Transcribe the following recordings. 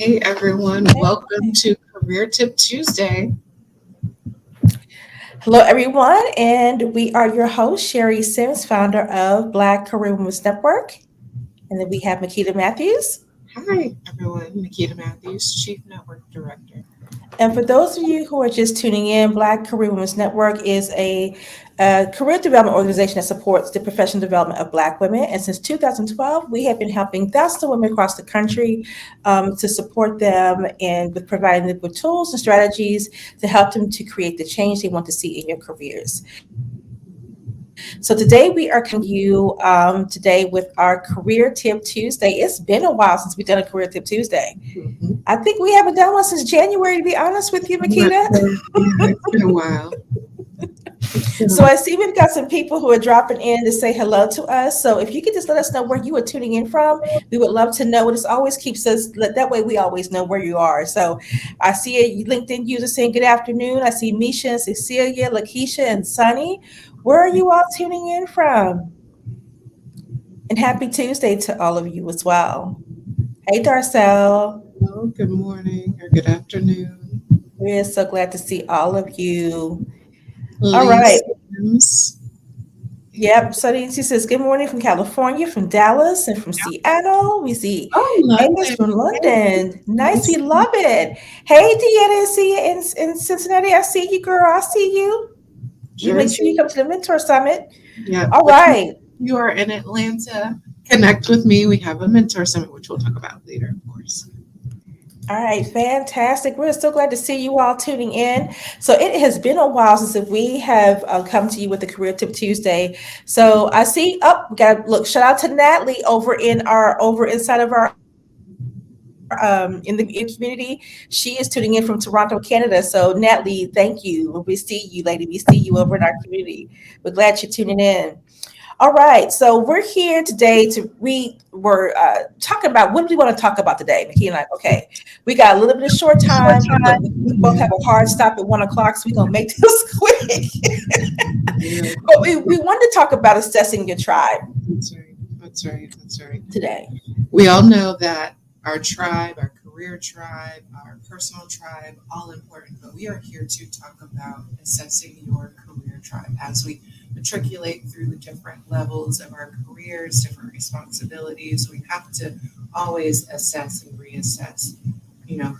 Hey everyone, welcome to Career Tip Tuesday. Hello, everyone, and we are your host, Sherry Sims, founder of Black Career Women's Network. And then we have Makita Matthews. Hi everyone, Nikita Matthews, Chief Network Director. And for those of you who are just tuning in, Black Career Women's Network is a career development organization that supports the professional development of Black women. And since 2012, we have been helping thousands of women across the country to support them and with providing them with tools and strategies to help them to create the change they want to see in your careers. So today we are coming to you today with our Career Tip Tuesday. It's been a while since we've done a Career Tip Tuesday. Mhm. I think we haven't done one since January, to be honest with you, I'm not Makita. sure. Yeah, it's been a while. It's been a So while. I see we've got some people who are dropping in to say hello to us. So if you could just let us know where you are tuning in from, we would love to know. This always keeps us, that way we always know where you are. So I see a LinkedIn user saying good afternoon. I see Misha and Cecilia, Lakeisha and Sunny. Where are you all tuning in from? And happy Tuesday to all of you as well. Hey, Darcel. Hello, good morning or good afternoon. We're so glad to see all of you. All Lee right. Sims. Yep. So she says, good morning from California, from Dallas, and from Seattle. We see Oh, Amos London. from London. Nice. We Nice. love it. Hey, Deanna, see you in Cincinnati. I see you, girl. I see you. You make sure you Jersey. come to the Mentor Summit. Yeah, All if right. you are in Atlanta, connect with me. We have a mentor summit, which we'll talk about later, of course. All right, fantastic. We're so glad to see you all tuning in. So it has been a while since we have come to you with the Career Tip Tuesday. So I see, we got look. Shout out to Natalie over inside of our in the community. She is tuning in from Toronto, Canada. So Natalie, thank you. We see you, lady. We see you over in our community. We're glad you're tuning in. All right, so we're here today we're talking about what do we want to talk about today, Nikki and I. Okay, we got a little bit of short time, but we both Yeah, have a hard stop at 1 o'clock, so we're gonna make this quick. yeah, But we wanted to talk about assessing your tribe that's right. That's right. That's right. today. We all know that our tribe, our career tribe, our personal tribe, all important, but we are here to talk about assessing your career tribe as we matriculate through the different levels of our careers, different responsibilities. We have to always assess and reassess,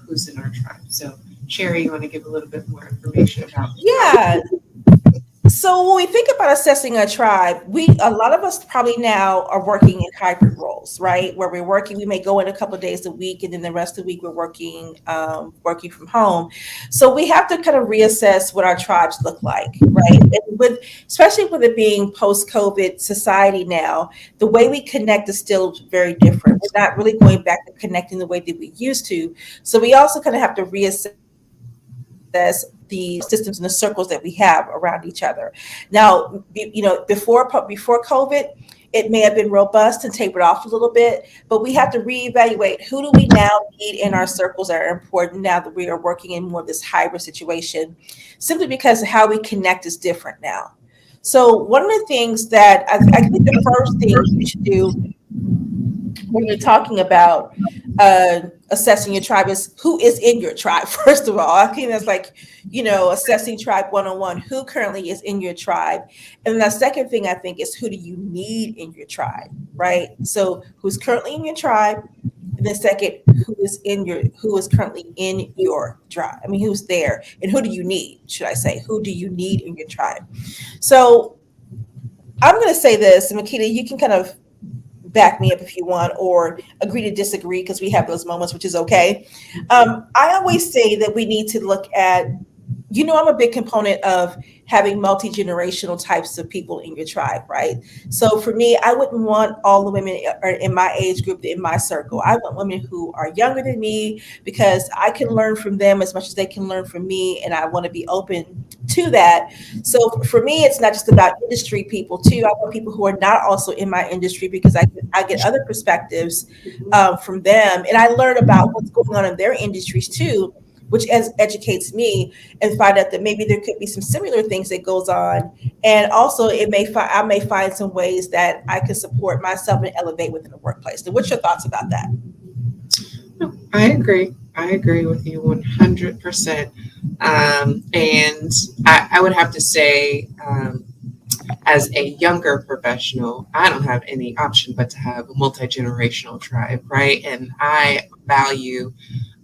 who's in our tribe. So, Sherry, you want to give a little bit more information about how we Yeah, so when we think about assessing a tribe, a lot of us probably now are working in hybrid roles, right? Where we're working, we may go in a couple of days a week, and then the rest of the week we're working from home. So we have to kind of reassess what our tribes look like, right? And with especially with it being post-COVID society now, the way we connect is still very different. We're not really going back to connecting the way that we used to. So we also kind of have to reassess the systems and the circles that we have around each other. Now, before COVID, it may have been robust and tapered off a little bit, but we have to reevaluate who do we now need in our circles that are important now that we are working in more of this hybrid situation, simply because how we connect is different now. So one of the things that I think the first thing you should do when you're talking about assessing your tribe is who is in your tribe. First of all, I think that's like, assessing tribe 101, who currently is in your tribe. And the second thing I think is who do you need in your tribe, right? So who's currently in your tribe, and then second, who is currently in your tribe. I mean, who's there, and who do you need, should I say, who do you need in your tribe? So I'm going to say this, and Makita, you can kind of back me up if you want, or agree to disagree, because we have those moments, which is okay. I always say that we need to look at, I'm a big component of having multi-generational types of people in your tribe, right? So for me, I wouldn't want all the women in my age group in my circle. I want women who are younger than me, because I can learn from them as much as they can learn from me, and I want to be open to that. So for me, it's not just about industry people too. I want people who are not also in my industry, because I get other perspectives from them, and I learn about what's going on in their industries too, which educates me, and find out that maybe there could be some similar things that goes on, and also I may find some ways that I can support myself and elevate within the workplace. So what's your thoughts about that? No, I agree. I agree with you 100%. And I would have to say, as a younger professional, I don't have any option but to have a multi generational tribe, right? And I value,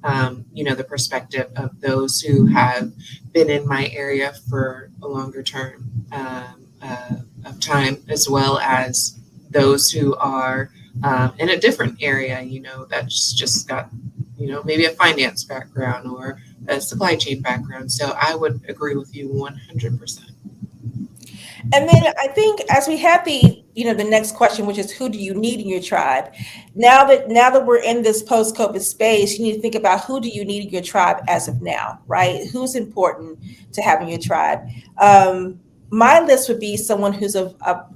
the perspective of those who have been in my area for a longer term of time, as well as those who are in a different area, that's just got, maybe a finance background or a supply chain background. So I would agree with you 100%. And then I think as we have the next question, which is who do you need in your tribe? Now that we're in this post-COVID space, you need to think about who do you need in your tribe as of now, right? Who's important to have in your tribe? My list would be someone who's I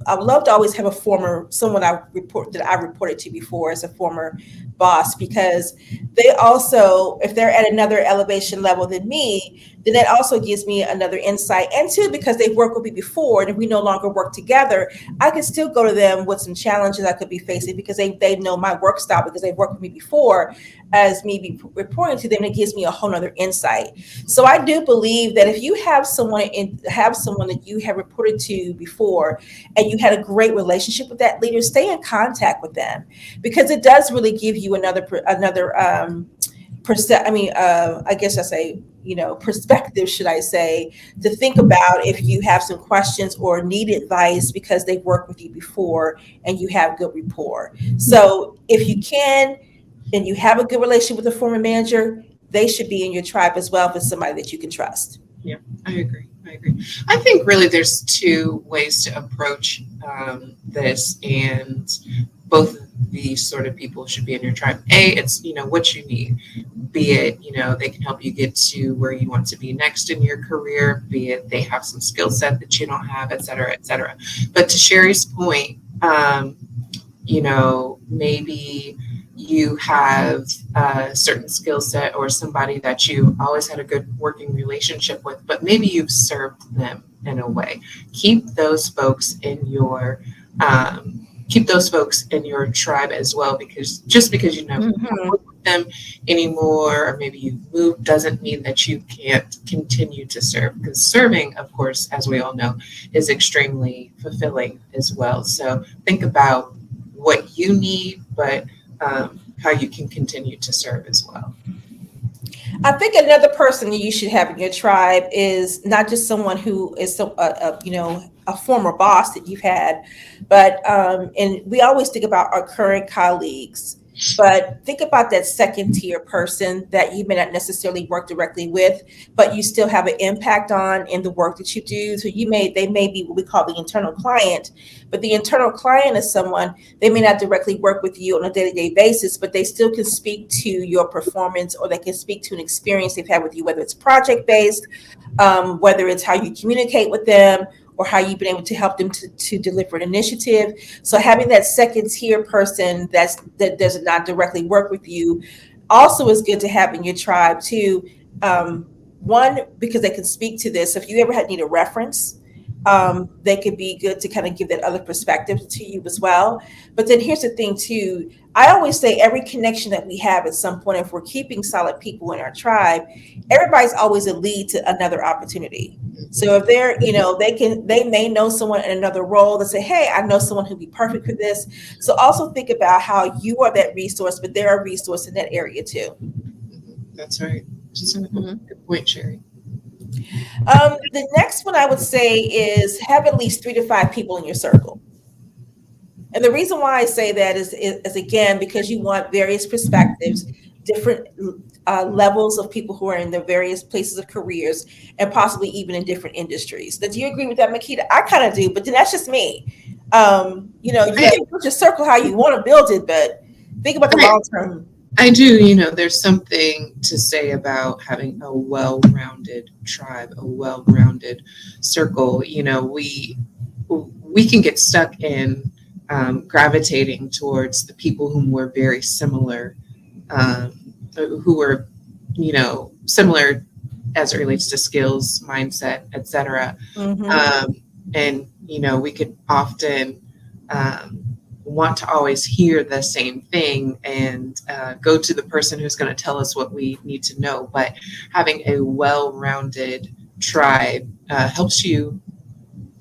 would love to always have someone that I reported to before as a former boss, because they also, if they're at another elevation level than me, then that also gives me another insight. And two, because they've worked with me before and if we no longer work together, I can still go to them with some challenges I could be facing because they know my work style because they've worked with me before. As me be reporting to them, it gives me a whole nother insight. So I do believe that if you have someone that you have reported to before and you had a great relationship with that leader, stay in contact with them, because it does really give you another I guess I say, perspective, should I say, to think about if you have some questions or need advice because they've worked with you before and you have good rapport. So if you can, and you have a good relationship with a former manager, they should be in your tribe as well if it's somebody that you can trust. Yeah, I agree. I agree. I think really there's two ways to approach this, and both of these sort of people should be in your tribe. It's what you need, be it they can help you get to where you want to be next in your career, be it they have some skill set that you don't have, et cetera, et cetera. But to Sherry's point, maybe you have a certain skill set or somebody that you always had a good working relationship with, but maybe you've served them in a way. Keep those folks in your tribe as well, because just because you never work with them anymore, or maybe you've moved, doesn't mean that you can't continue to serve, because serving, of course, as we all know, is extremely fulfilling as well. So think about what you need, but how you can continue to serve as well. I think another person that you should have in your tribe is not just someone who is a former boss that you've had, but and we always think about our current colleagues, but think about that second tier person that you may not necessarily work directly with, but you still have an impact on in the work that you do. So they may be what we call the internal client, but the internal client is someone, they may not directly work with you on a day-to-day basis, but they still can speak to your performance, or they can speak to an experience they've had with you, whether it's project based, whether it's how you communicate with them, or how you've been able to help them to deliver an initiative. So having that second tier person that does not directly work with you also is good to have in your tribe too. One, because they can speak to this. If you ever need a reference, they could be good to kind of give that other perspective to you as well. But then here's the thing too. I always say every connection that we have at some point, if we're keeping solid people in our tribe, everybody's always a lead to another opportunity. So if they may know someone in another role that say, hey, I know someone who'd be perfect for this. So also think about how you are that resource, but they're a resource in that area too. That's right. Good point, Sherry. The next one I would say is have at least 3 to 5 people in your circle. And the reason why I say that is again, because you want various perspectives, different levels of people who are in their various places of careers, and possibly even in different industries. Do you agree with that, Makita? I kind of do, but then that's just me. You can build your circle how you want to build it, but think about the long term. I do, there's something to say about having a well-rounded tribe, a well-rounded circle. We can get stuck in gravitating towards the people whom we're very similar, who are, similar as it relates to skills, mindset, etc. And we could often want to always hear the same thing and go to the person who's going to tell us what we need to know. But having a well-rounded tribe helps you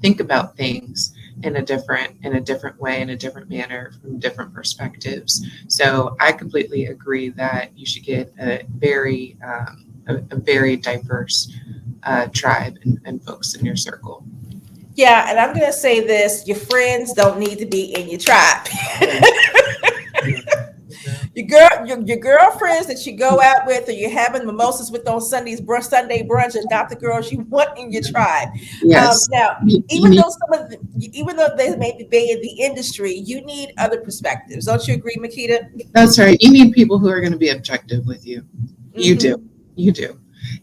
think about things in a different way, in a different manner, from different perspectives. So I completely agree that you should get a very diverse tribe and folks in your circle. Yeah, and I'm gonna say this: your friends don't need to be in your tribe. Your girlfriends that you go out with or you're having mimosas with on Sunday brunch is not the girls you want in your tribe. Yes, Now, you need. even though they may be in the industry, you need other perspectives. Don't you agree, Makita? That's right. You need people who are going to be objective with you. You do. Mm-hmm. You do.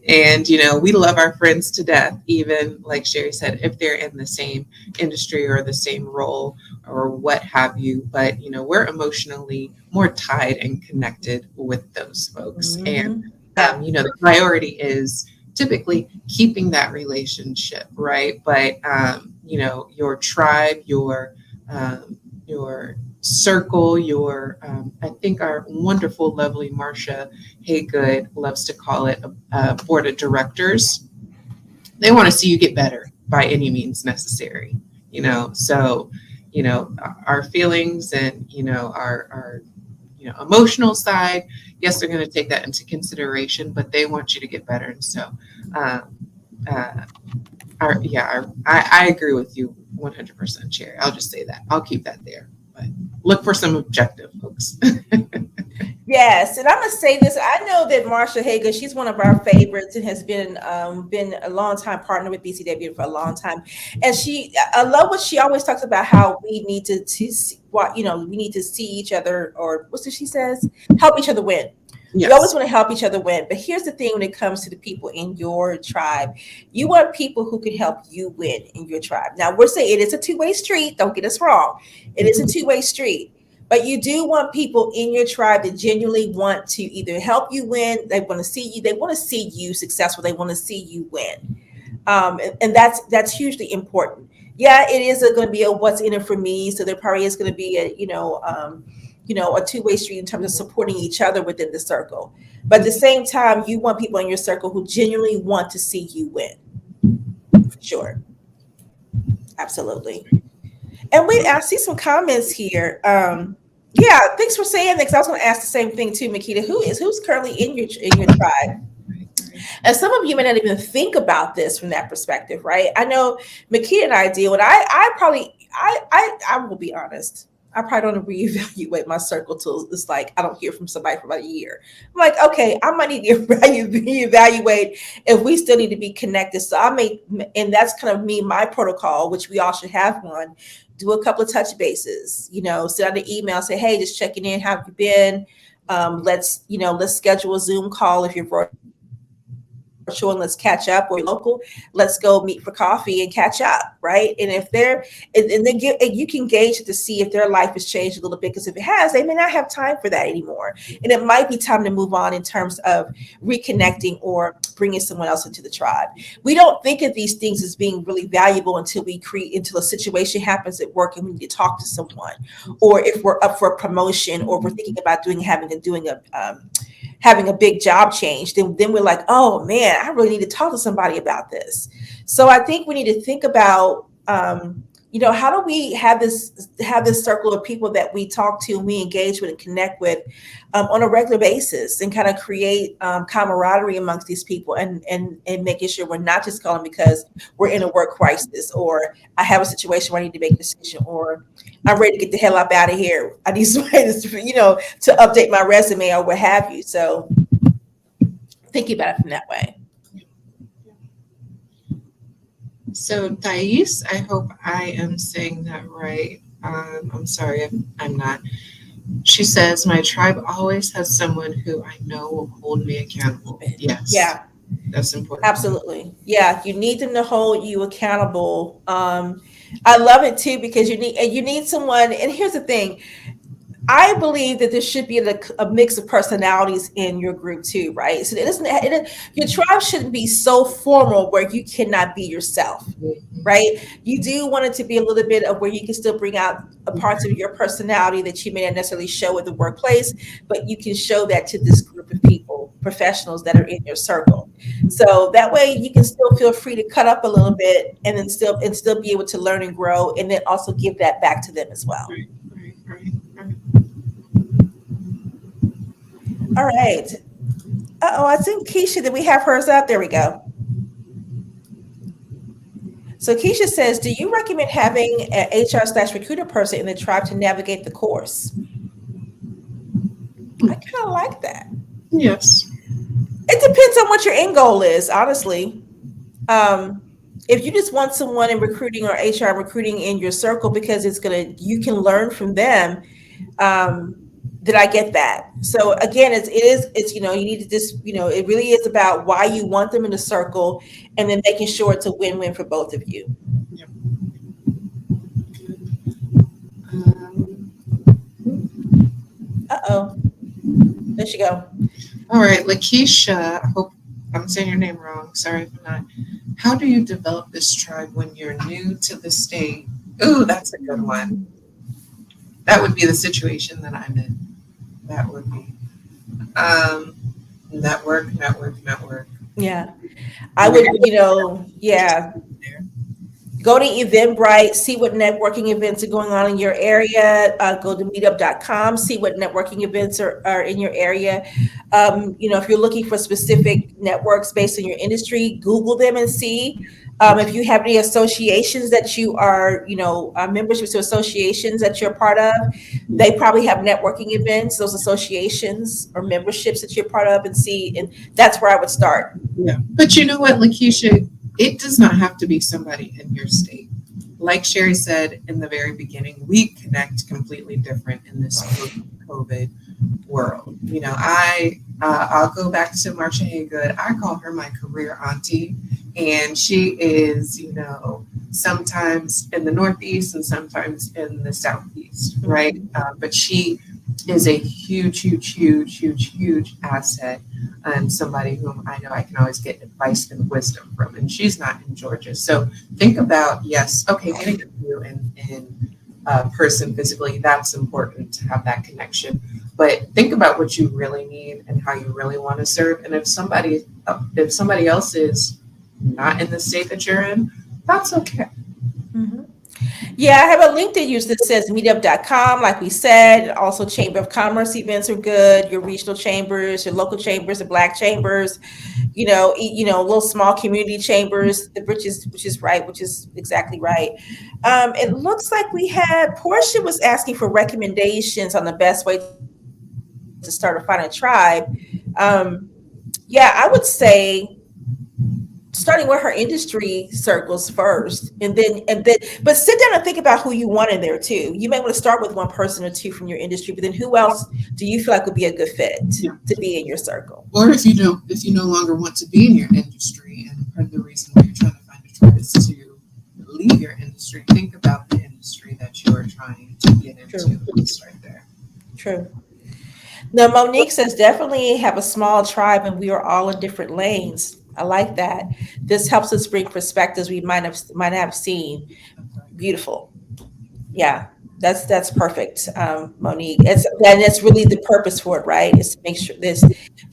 And, we love our friends to death, even like Sherry said, if they're in the same industry or the same role or what have you. But, we're emotionally more tied and connected with those folks. And, Mm-hmm. Yeah. the priority is typically keeping that relationship, right? But, your tribe, your circle, I think our wonderful, lovely Marcia Haygood loves to call it a board of directors. They want to see you get better by any means necessary, so, our feelings and, our emotional side, yes, they're going to take that into consideration, but they want you to get better. And so, um, uh, I agree with you 100%, Cherry. I'll just say that. I'll keep that there. But look for some objective folks. Yes, and I'm gonna say this. I know that Marsha Hager, she's one of our favorites and has been a long time partner with BCWN for a long time. And I love what she always talks about, how we need to see, what we need to see each other, or what's it she says, help each other win. We always Yes. want to help each other win. But here's the thing: when it comes to the people in your tribe, you want people who can help you win in your tribe. Now, we're saying it is a two-way street. Don't get us wrong. It is a two-way street. But you do want people in your tribe that genuinely want to either help you win. They want to see you. They want to see you successful. They want to see you win. And that's hugely important. Yeah, it is going to be a what's in it for me. So there probably is going to be a two-way street in terms of supporting each other within the circle. But at the same time, you want people in your circle who genuinely want to see you win. For sure. Absolutely. And I see some comments here. Yeah, thanks for saying that. 'Cause I was going to ask the same thing too, Makita. Who's currently in your tribe? And some of you may not even think about this from that perspective, right? I know Makita and I deal, and I will be honest. I probably don't reevaluate my circle till it's like I don't hear from somebody for about a year. I'm like, okay, I might need to reevaluate if we still need to be connected. So and that's kind of my protocol, which we all should have one. Do a couple of touch bases, send out an email, say, hey, just checking in. How have you been? Let's schedule a Zoom call if you're virtual, and let's catch up, or local, let's go meet for coffee and catch up, right? And if and then you can gauge it to see if their life has changed a little bit, because if it has, they may not have time for that anymore, and it might be time to move on in terms of reconnecting or bringing someone else into the tribe. We don't think of these things as being really valuable until a situation happens at work and we need to talk to someone, or if we're up for a promotion, or we're thinking about having a big job change, then we're like, oh man, I really need to talk to somebody about this. So I think we need to think about, how do we have this circle of people that we talk to and we engage with and connect with on a regular basis, and kind of create camaraderie amongst these people, and making sure we're not just calling because we're in a work crisis, or I have a situation where I need to make a decision, or I'm ready to get the hell up out of here. I need somebody to update my resume or what have you. So thinking about it from that way. So Thais, I hope I am saying that right. I'm sorry if I'm not. She says, my tribe always has someone who I know will hold me accountable. Yes. Yeah. That's important. Absolutely. Yeah. You need them to hold you accountable. I love it too, because you need someone. And here's the thing. I believe that there should be a mix of personalities in your group too, right? So your tribe shouldn't be so formal where you cannot be yourself, right? You do want it to be a little bit of where you can still bring out a parts of your personality that you may not necessarily show in the workplace, but you can show that to this group of people, professionals that are in your circle. So that way you can still feel free to cut up a little bit and then still be able to learn and grow, and then also give that back to them as well. Right. All right. Uh-oh, I think Keisha, did we have hers up? There we go. So Keisha says, do you recommend having an HR/recruiter person in the tribe to navigate the course? I kind of like that. Yes. It depends on what your end goal is, honestly. If you just want someone in recruiting or HR recruiting in your circle because you can learn from them, then I get that. So again, it's you need to just, it really is about why you want them in the circle, and then making sure it's a win-win for both of you. Yep. Uh-oh. There she go. All right, Lakeisha, I hope I'm saying your name wrong. Sorry if I'm not. How do you develop this tribe when you're new to the state? Ooh, that's a good one. That would be the situation that I'm in. That would be network. Yeah. I would, yeah. Go to Eventbrite, see what networking events are going on in your area. Go to meetup.com, see what networking events are in your area. If you're looking for specific networks based on your industry, Google them and see. If you have any associations that you are, memberships to associations that you're part of, they probably have networking events, those associations or memberships that you're part of, and see. And that's where I would start. Yeah. But you know what, Lakeisha? It does not have to be somebody in your state. Like Sherry said in the very beginning, we connect completely different in this COVID world. I'll go back to Marsha Haygood. I call her my career auntie, and she is, sometimes in the Northeast and sometimes in the Southeast, right? But she is a huge asset, and somebody whom I know I can always get advice and wisdom from. And she's not in Georgia. So think about, getting to you in person physically, that's important to have that connection. But think about what you really need and how you really want to serve. And if somebody else is not in the state that you're in, that's okay. Mm-hmm. Yeah, I have a link to use that says meetup.com, like we said. Also, Chamber of Commerce events are good. Your regional chambers, your local chambers, the Black chambers, little small community chambers, which is exactly right. It looks like Portia was asking for recommendations on the best way to start or find a tribe. I would say starting with her industry circles first, and then but sit down and think about who you want in there too. You may want to start with one person or two from your industry, but then who else do you feel like would be a good fit to be in your circle? Or if you no longer want to be in your industry, and part of the reason why you're trying to find a tribe is to leave your industry, think about the industry that you're trying to get into. It's right there. True. Now, Monique says definitely have a small tribe, and we are all in different lanes. I like that. This helps us bring perspectives we might have seen. Beautiful. Yeah, that's perfect, Monique. That's really the purpose for it, right? Is to make sure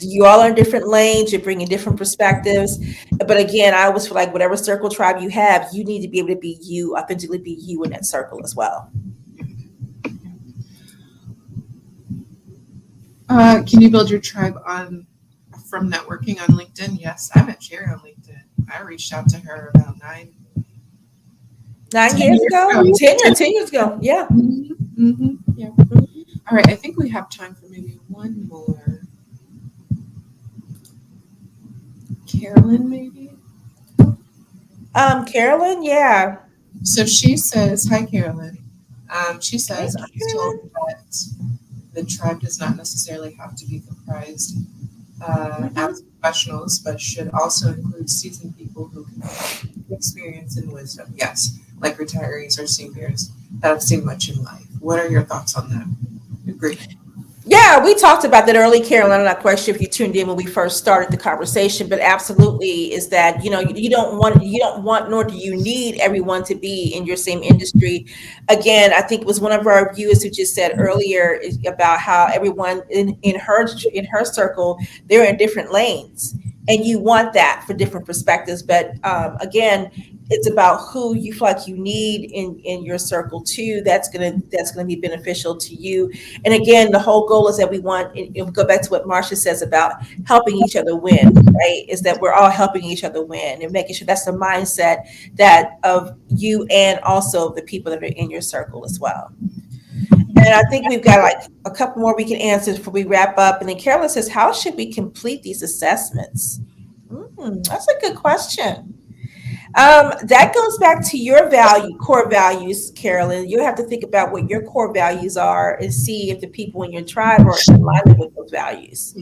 you all are in different lanes. You're bringing different perspectives. But again, I always feel like whatever circle tribe you have, you need to be able to be you, authentically be you in that circle as well. Can you build your tribe from networking on LinkedIn? Yes, I met Sherry on LinkedIn. I reached out to her about 9 years ago. 10 years ago. Yeah. Mm-hmm. Yeah. All right. I think we have time for maybe one more. Carolyn, maybe. Carolyn, yeah. So she says, "Hi, Carolyn." She says, "I was told that the tribe does not necessarily have to be comprised as professionals, but should also include seasoned people who can have experience and wisdom. Yes, like retirees or seniors that have seen much in life." What are your thoughts on that? Agree. Yeah, we talked about that early, Carolyn. I'm not quite sure if you tuned in when we first started the conversation, but absolutely is that, you don't want nor do you need everyone to be in your same industry. Again, I think it was one of our viewers who just said earlier about how everyone in her circle, they're in different lanes, and you want that for different perspectives. But again, it's about who you feel like you need in your circle too. That's gonna be beneficial to you. And again, the whole goal is that we want, and we go back to what Marcia says about helping each other win, right? Is that we're all helping each other win and making sure that's the mindset that of you and also the people that are in your circle as well. And I think we've got like a couple more we can answer before we wrap up. And then Carolyn says, how should we complete these assessments? That's a good question. That goes back to your core values, Carolyn. You have to think about what your core values are and see if the people in your tribe are in alignment with those values.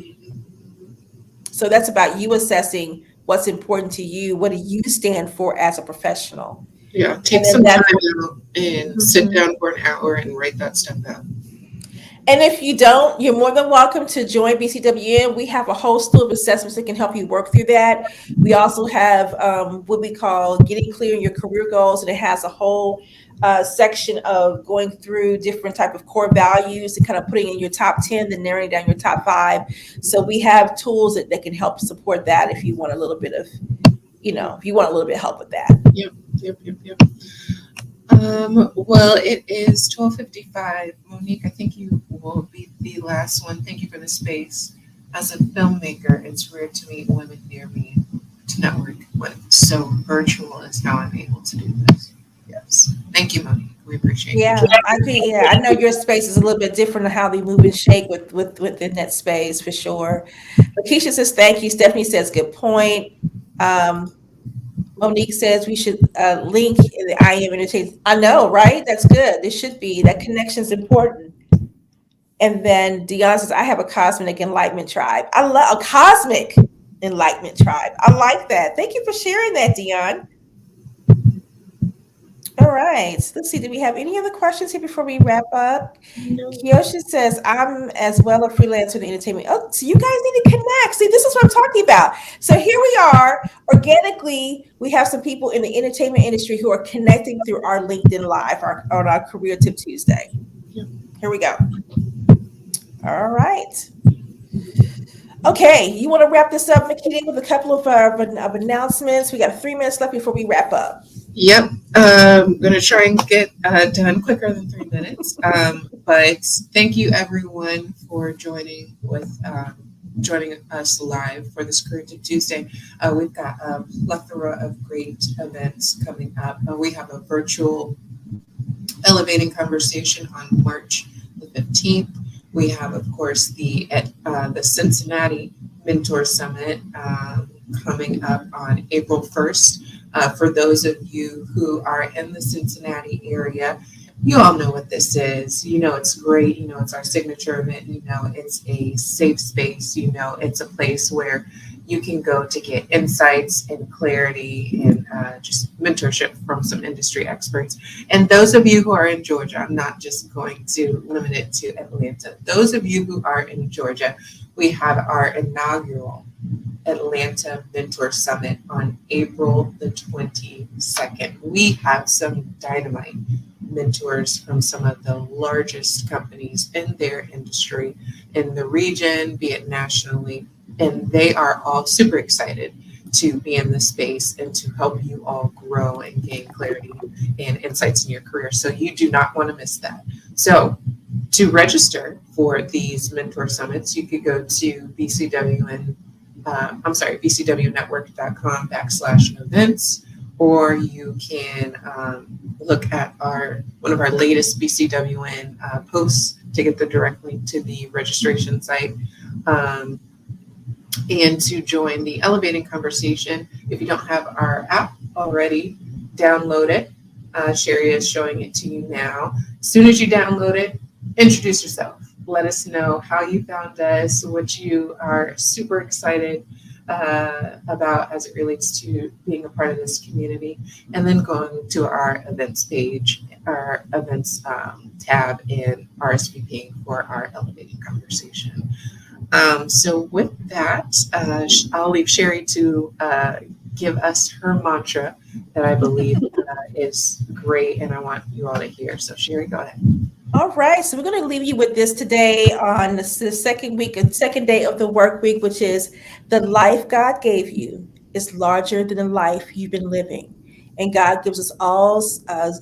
So that's about you assessing what's important to you. What do you stand for as a professional? Yeah, take And then some time that's out and sit down for an hour and write that stuff out. And if you don't, you're more than welcome to join BCWN. We have a whole slew of assessments that can help you work through that. We also have what we call getting clear in your career goals, and it has a whole section of going through different type of core values and kind of putting in your top 10, then narrowing down your top 5. So we have tools that can help support that if you want a little bit of, if you want a little bit of help with that. Yep, yep, yep, yep. Well, it is 12:55. Monique, I think you will be the last one. Thank you for the space. As a filmmaker, it's rare to meet women near me to network with. So virtual is how I'm able to do this. Yes. Thank you, Monique. We appreciate Yeah, you. I agree. Yeah, I know your space is a little bit different than how they move and shake within that space for sure. But Keisha says thank you. Stephanie says good point. Um, Monique says we should link in the I am entertainment. I know, right? That's good. It should be. That connection is important. And then Dion says, I have a cosmic enlightenment tribe. I love a cosmic enlightenment tribe. I like that. Thank you for sharing that, Dion. All right. Let's see. Do we have any other questions here before we wrap up? Kiyosha says, I'm as well a freelancer in entertainment. Oh, so you guys need to connect. See, this is what I'm talking about. So here we are. Organically, we have some people in the entertainment industry who are connecting through our LinkedIn Live on our Career Tip Tuesday. Here we go. All right. Okay. You want to wrap this up, Makita, with a couple of announcements? We got 3 minutes left before we wrap up. Yep. I'm going to try and get done quicker than 3 minutes. But thank you, everyone, for joining us live for this Career Tip Tuesday. We've got a plethora of great events coming up. We have a virtual elevating conversation on March the 15th. We have, of course, the Cincinnati Mentor Summit coming up on April 1st. For those of you who are in the Cincinnati area, you all know what this is. You know it's great. You know it's our signature event. You know it's a safe space. You know it's a place where you can go to get insights and clarity and just mentorship from some industry experts. And those of you who are in Georgia, I'm not just going to limit it to Atlanta. Those of you who are in Georgia, we have our inaugural Atlanta Mentor Summit on April the 22nd. We have some dynamite mentors from some of the largest companies in their industry in the region, be it nationally, and they are all super excited to be in this space and to help you all grow and gain clarity and insights in your career. So you do not want to miss that. So to register for these mentor summits, you could go to bcwnetwork.com/events, or you can look at one of our latest BCWN posts to get the direct link to the registration site. And to join the elevating conversation. If you don't have our app already, download it. Sherry is showing it to you now. As soon as you download it, introduce yourself. Let us know how you found us, what you are super excited about as it relates to being a part of this community, and then going to our events page, our events tab, and RSVPing for our elevated conversation. So with that, I'll leave Sherry to give us her mantra that I believe is great, and I want you all to hear. So Sherry, go ahead. All right, so we're going to leave you with this today on the second week and second day of the work week, which is the life God gave you is larger than the life you've been living. And God gives us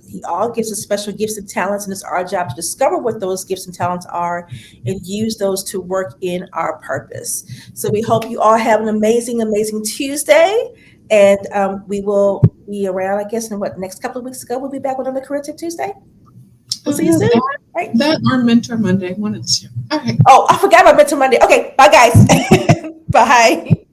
He all gives us special gifts and talents, and it's our job to discover what those gifts and talents are and use those to work in our purpose. So we hope you all have an amazing, amazing Tuesday. And we will be around, I guess, in what, next couple of weeks ago, we'll be back with another Career Tip Tuesday. We'll see you soon. Right. That or Mentor Monday, one of the two. All right. Oh, I forgot about Mental Monday. Okay, bye guys. Bye.